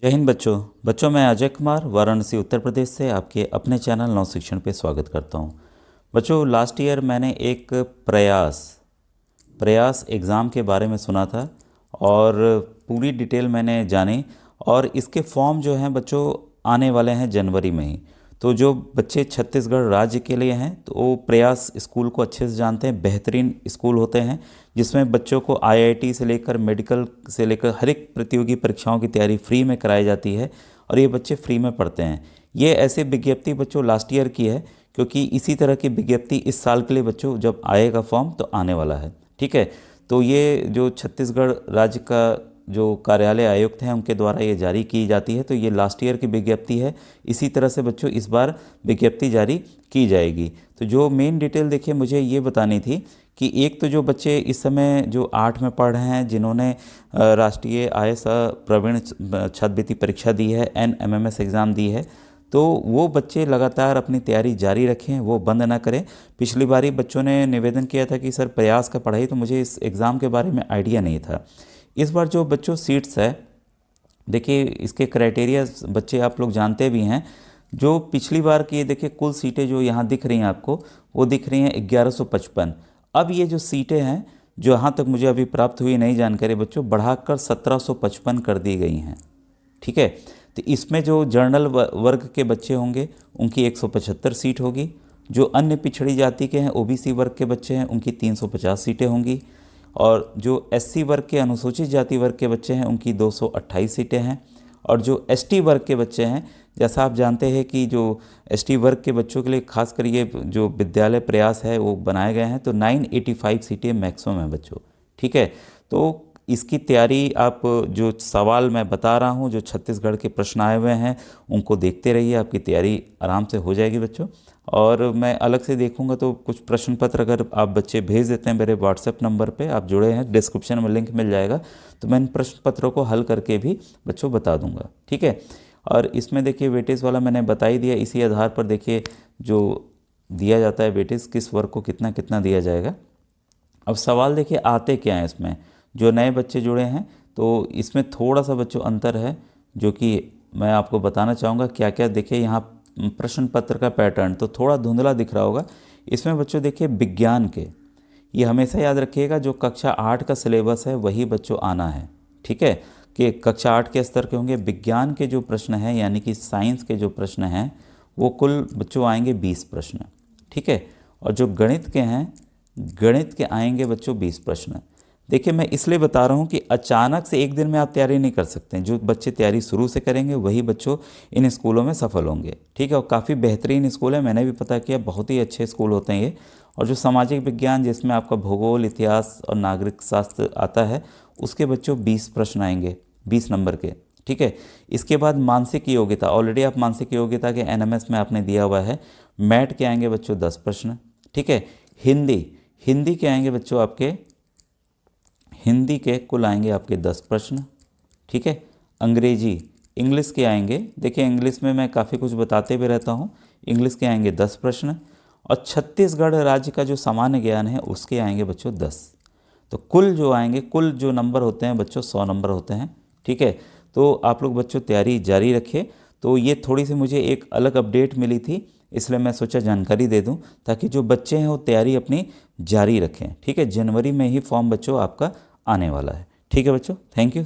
जय हिंद बच्चों। मैं अजय कुमार वाराणसी उत्तर प्रदेश से आपके अपने चैनल नव शिक्षण पे स्वागत करता हूँ। बच्चों, लास्ट ईयर मैंने एक प्रयास प्रयास एग्ज़ाम के बारे में सुना था और पूरी डिटेल मैंने जानी। और इसके फॉर्म जो हैं बच्चों आने वाले हैं जनवरी में ही। तो जो बच्चे छत्तीसगढ़ राज्य के लिए हैं तो वो प्रयास स्कूल को अच्छे से जानते हैं। बेहतरीन स्कूल होते हैं जिसमें बच्चों को आईआईटी से लेकर मेडिकल से लेकर हर एक प्रतियोगी परीक्षाओं की तैयारी फ्री में कराई जाती है और ये बच्चे फ्री में पढ़ते हैं। ये ऐसे विज्ञप्ति बच्चों लास्ट ईयर की है, क्योंकि इसी तरह की विज्ञप्ति इस साल के लिए बच्चों जब आएगा फॉर्म तो आने वाला है। ठीक है, तो ये जो छत्तीसगढ़ राज्य का जो कार्यालय आयुक्त हैं उनके द्वारा ये जारी की जाती है। तो ये लास्ट ईयर की विज्ञप्ति है। इसी तरह से बच्चों इस बार विज्ञप्ति जारी की जाएगी। तो जो मेन डिटेल देखिए मुझे ये बतानी थी कि एक तो जो बच्चे इस समय जो 8 में पढ़ रहे हैं, जिन्होंने राष्ट्रीय आईएएस प्रवीण छात्रवृत्ति परीक्षा दी है, NMMS एग्ज़ाम दी है, तो वो बच्चे लगातार अपनी तैयारी जारी रखें, वो बंद ना करें। पिछली बारी बच्चों ने निवेदन किया था कि सर प्रयास का पढ़ाई, तो मुझे इस एग्ज़ाम के बारे में आइडिया नहीं था। इस बार जो बच्चों सीट्स है, देखिए इसके क्राइटेरिया बच्चे आप लोग जानते भी हैं। जो पिछली बार की देखिए कुल सीटें जो यहाँ दिख रही हैं आपको, वो दिख रही हैं 1155। अब ये जो सीटें हैं, जो यहाँ तक मुझे अभी प्राप्त हुई नई जानकारी बच्चों, बढ़ाकर 1755 कर दी गई हैं। ठीक है, तो इसमें जो जर्नल वर्ग के बच्चे होंगे उनकी 175 सीट होगी। जो अन्य पिछड़ी जाति के हैं, ओबीसी वर्ग के बच्चे हैं, उनकी 350 सीटें होंगी। और जो एससी वर्ग के अनुसूचित जाति वर्ग के बच्चे हैं उनकी 228 सीटें हैं। और जो एसटी वर्ग के बच्चे हैं, जैसा आप जानते हैं कि जो एसटी वर्ग के बच्चों के लिए खास कर ये जो विद्यालय प्रयास है वो बनाए गए हैं, तो 985 सीटें मैक्सिमम हैं बच्चों। ठीक है, तो इसकी तैयारी आप जो सवाल मैं बता रहा हूँ, जो छत्तीसगढ़ के प्रश्न आए हुए हैं उनको देखते रहिए, आपकी तैयारी आराम से हो जाएगी बच्चों। और मैं अलग से देखूंगा तो कुछ प्रश्न पत्र अगर आप बच्चे भेज देते हैं मेरे व्हाट्सएप नंबर पे, आप जुड़े हैं, डिस्क्रिप्शन में लिंक मिल जाएगा, तो मैं इन प्रश्न पत्रों को हल करके भी बच्चों बता दूंगा। ठीक है, और इसमें देखिए वेटेज वाला मैंने बता ही दिया। इसी आधार पर देखिए जो दिया जाता है वेटेज, किस वर्ग को कितना कितना दिया जाएगा। अब सवाल देखिए आते क्या हैं इसमें। जो नए बच्चे जुड़े हैं तो इसमें थोड़ा सा बच्चों अंतर है, जो कि मैं आपको बताना चाहूँगा क्या क्या। देखिए यहाँ प्रश्न पत्र का पैटर्न तो थोड़ा धुंधला दिख रहा होगा। इसमें बच्चों देखिए विज्ञान के, ये हमेशा याद रखिएगा, जो कक्षा 8 का सिलेबस है वही बच्चों आना है। ठीक है, कि कक्षा 8 के स्तर के होंगे। विज्ञान के जो प्रश्न हैं यानी कि साइंस के जो प्रश्न हैं वो कुल बच्चों आएंगे 20 प्रश्न। ठीक है, और जो गणित के हैं, गणित के आएंगे बच्चों 20 प्रश्न। देखिए मैं इसलिए बता रहा हूँ कि अचानक से एक दिन में आप तैयारी नहीं कर सकते हैं। जो बच्चे तैयारी शुरू से करेंगे वही बच्चों इन स्कूलों में सफल होंगे। ठीक है, और काफ़ी बेहतरीन स्कूल है, मैंने भी पता किया, बहुत ही अच्छे स्कूल होते हैं ये। और जो सामाजिक विज्ञान जिसमें आपका भूगोल, इतिहास और नागरिक शास्त्र आता है, उसके बच्चों 20 प्रश्न आएंगे, 20 नंबर के। ठीक है, इसके बाद मानसिक योग्यता, ऑलरेडी आप मानसिक योग्यता के NMS में आपने दिया हुआ है। मैथ के आएंगे बच्चों 10 प्रश्न। ठीक है, हिंदी के आएंगे बच्चों आपके, हिंदी के कुल आएंगे आपके 10 प्रश्न। ठीक है, इंग्लिश के आएंगे, देखिए इंग्लिश में मैं काफ़ी कुछ बताते भी रहता हूँ, इंग्लिश के आएंगे 10 प्रश्न। और छत्तीसगढ़ राज्य का जो सामान्य ज्ञान है उसके आएंगे बच्चों 10। तो कुल जो आएंगे, कुल जो नंबर होते हैं बच्चों 100 नंबर होते हैं। ठीक है, तो आप लोग बच्चों तैयारी जारी रखें। तो ये थोड़ी सी मुझे एक अलग अपडेट मिली थी, इसलिए मैं सोचा जानकारी दे दूं, ताकि जो बच्चे हैं वो तैयारी अपनी जारी रखें। ठीक है, जनवरी में ही फॉर्म बच्चों आपका आने वाला है। ठीक है बच्चों, थैंक यू।